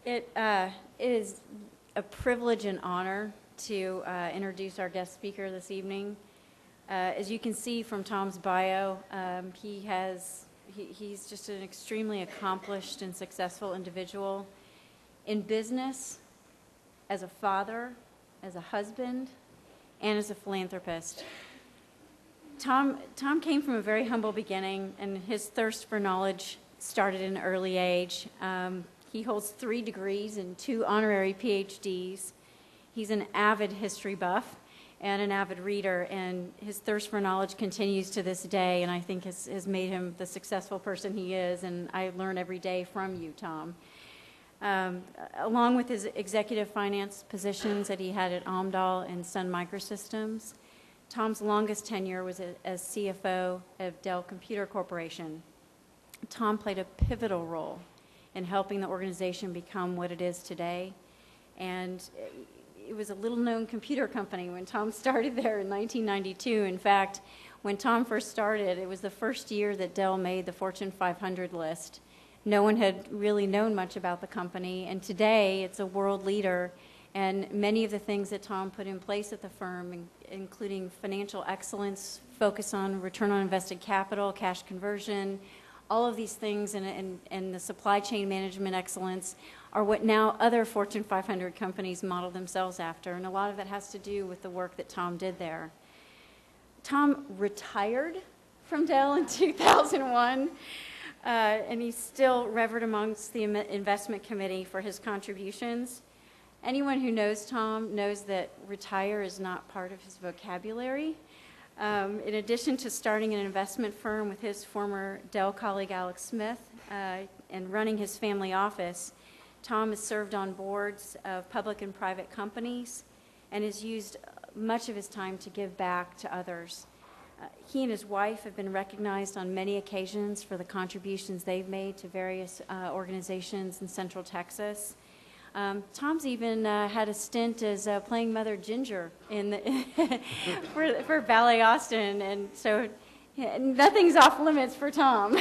It is a privilege and honor to introduce our guest speaker this evening. As you can see from Tom's bio, he's just an extremely accomplished and successful individual in business, as a father, as a husband, and as a philanthropist. Tom came from a very humble beginning, and his thirst for knowledge started at an early age. He holds 3 degrees and 2 honorary PhDs. He's an avid history buff and an avid reader, and his thirst for knowledge continues to this day, and I think has made him the successful person he is, and I learn every day from you, Tom. Along with his executive finance positions that he had at Amdahl and Sun Microsystems, Tom's longest tenure was as CFO of Dell Computer Corporation. Tom played a pivotal role in helping the organization become what it is today. And it was a little-known computer company when Tom started there in 1992. In fact, when Tom first started, it was the first year that Dell made the Fortune 500 list. No one had really known much about the company, and today it's a world leader. And many of the things that Tom put in place at the firm, including financial excellence, focus on return on invested capital, cash conversion, all of these things and the supply chain management excellence are what now other Fortune 500 companies model themselves after, and a lot of that has to do with the work that Tom did there. Tom retired from Dell in 2001, and he's still revered amongst the investment committee for his contributions. Anyone who knows Tom knows that retire is not part of his vocabulary. In addition to starting an investment firm with his former Dell colleague Alex Smith and running his family office, Tom has served on boards of public and private companies and has used much of his time to give back to others. He and his wife have been recognized on many occasions for the contributions they've made to various organizations in Central Texas. Tom's even had a stint as playing Mother Ginger in the for Ballet Austin, and so nothing's off limits for Tom.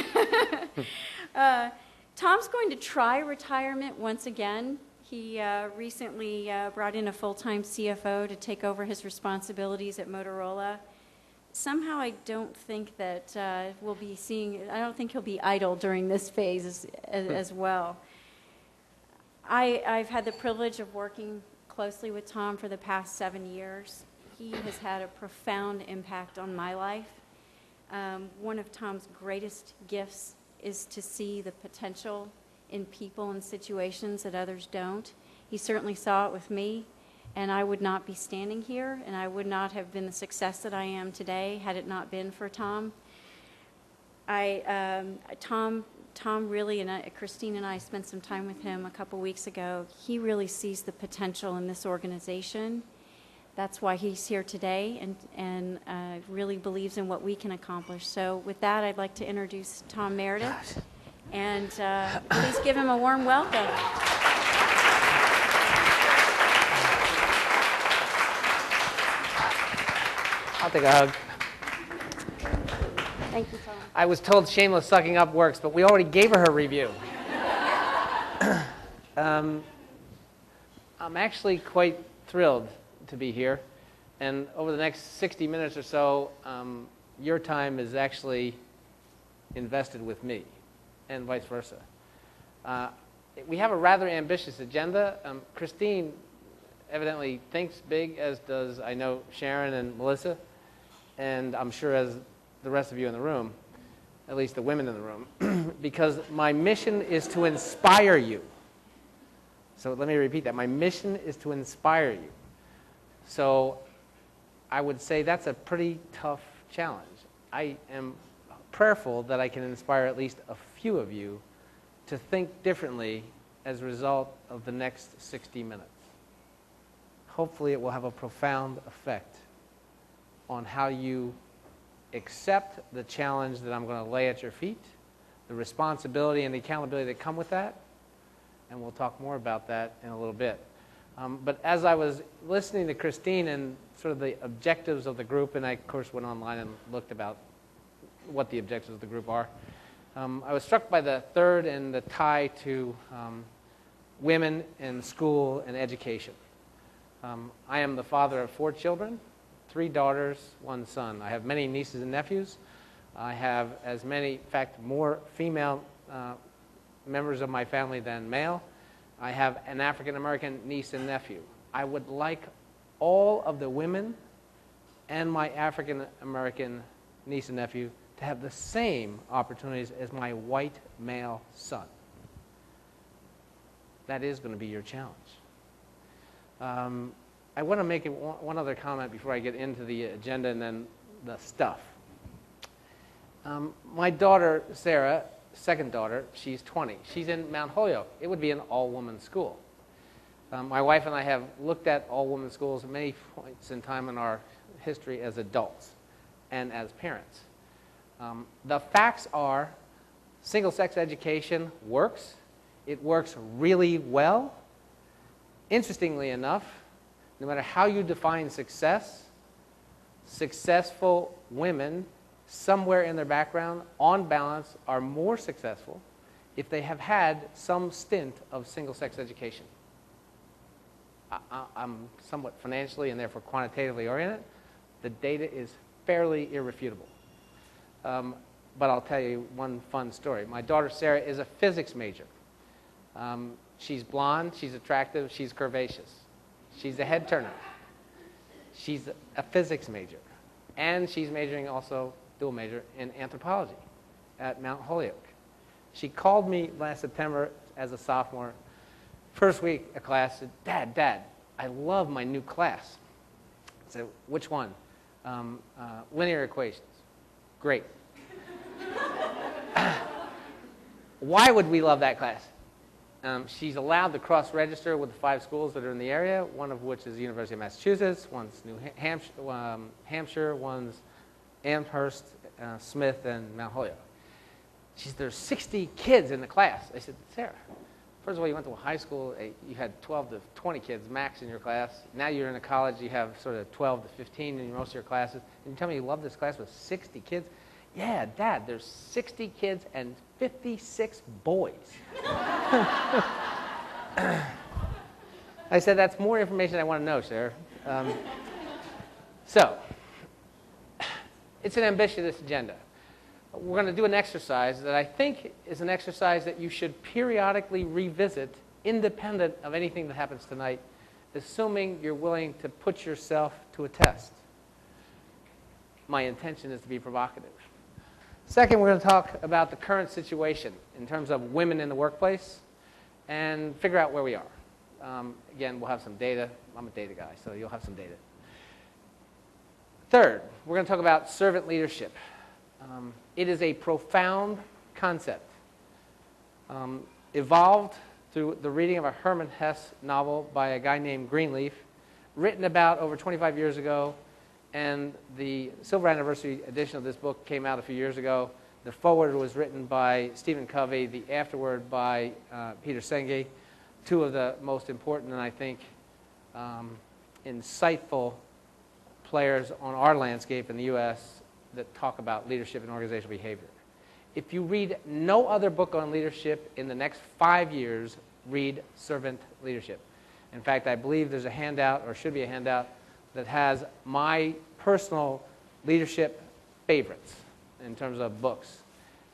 Tom's going to try retirement once again. He recently brought in a full-time CFO to take over his responsibilities at Motorola. Somehow I don't think that I don't think he'll be idle during this phase as well. I've had the privilege of working closely with Tom for the past 7 years. He has had a profound impact on my life. One of Tom's greatest gifts is to see the potential in people and situations that others don't. He certainly saw it with me, and I would not be standing here, and I would not have been the success that I am today had it not been for Tom. Tom really, and Christine and I spent some time with him a couple weeks ago. He really sees the potential in this organization. That's why he's here today and really believes in what we can accomplish. So with that, I'd like to introduce Tom Meredith. And please give him a warm welcome. I'll take a hug. Thank you, Tom. I was told shameless sucking up works, but we already gave her review. I'm actually quite thrilled to be here. And over the next 60 minutes or so, your time is actually invested with me, and vice versa. We have a rather ambitious agenda. Christine evidently thinks big, as does, I know, Sharon and Melissa, and I'm sure as the rest of you in the room, at least the women in the room, because my mission is to inspire you. So let me repeat that. My mission is to inspire you. So I would say that's a pretty tough challenge. I am prayerful that I can inspire at least a few of you to think differently as a result of the next 60 minutes. Hopefully it will have a profound effect on how you accept the challenge that I'm going to lay at your feet, the responsibility and the accountability that come with that, and we'll talk more about that in a little bit. But as I was listening to Christine and sort of the objectives of the group, and I, of course, went online and looked about what the objectives of the group are, I was struck by the third and the tie to women in school and education. I am the father of 4 children, 3 daughters, 1 son. I have many nieces and nephews. I have as many, in fact, more female members of my family than male. I have an African-American niece and nephew. I would like all of the women and my African-American niece and nephew to have the same opportunities as my white male son. That is going to be your challenge. I want to make one other comment before I get into the agenda and then the stuff. My daughter, Sarah, second daughter, she's 20. She's in Mount Holyoke. It would be an all-woman school. My wife and I have looked at all-woman schools at many points in time in our history as adults and as parents. The facts are single-sex education works. It works really well. Interestingly enough, no matter how you define success, successful women, somewhere in their background, on balance, are more successful if they have had some stint of single-sex education. I'm somewhat financially and therefore quantitatively oriented. The data is fairly irrefutable. But I'll tell you one fun story. My daughter Sarah is a physics major. She's blonde, she's attractive, she's curvaceous. She's a head turner. She's a physics major. And she's majoring also, dual major, in anthropology at Mount Holyoke. She called me last September as a sophomore, first week of class, said, Dad, I love my new class. I said, which one? Linear equations. Great. Why would we love that class? She's allowed to cross-register with the 5 schools that are in the area, one of which is the University of Massachusetts, one's New Hampshire, one's Amherst, Smith, and Mount Holyoke. There's 60 kids in the class. I said, Sarah, first of all, you went to a high school, you had 12 to 20 kids max in your class. Now you're in a college, you have sort of 12 to 15 in most of your classes. And you tell me you love this class with 60 kids? Yeah, Dad, there's 60 kids and 56 boys. I said, that's more information I want to know, Sarah. So, it's an ambitious agenda. We're going to do an exercise that I think is an exercise that you should periodically revisit independent of anything that happens tonight, assuming you're willing to put yourself to a test. My intention is to be provocative. Second, we're going to talk about the current situation in terms of women in the workplace and figure out where we are. Again, we'll have some data. I'm a data guy, so you'll have some data. Third, we're going to talk about servant leadership. It is a profound concept, evolved through the reading of a Hermann Hesse novel by a guy named Greenleaf, written about over 25 years ago, and the silver anniversary edition of this book came out a few years ago. The foreword was written by Stephen Covey, the afterword by Peter Senge, 2 of the most important and I think insightful players on our landscape in the U.S. that talk about leadership and organizational behavior. If you read no other book on leadership in the next 5 years, read Servant Leadership. In fact, I believe there's a handout, or should be a handout, that has my personal leadership favorites in terms of books.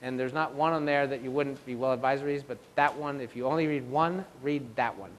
And there's not one on there that you wouldn't be well advisories, but that one, if you only read one, read that one.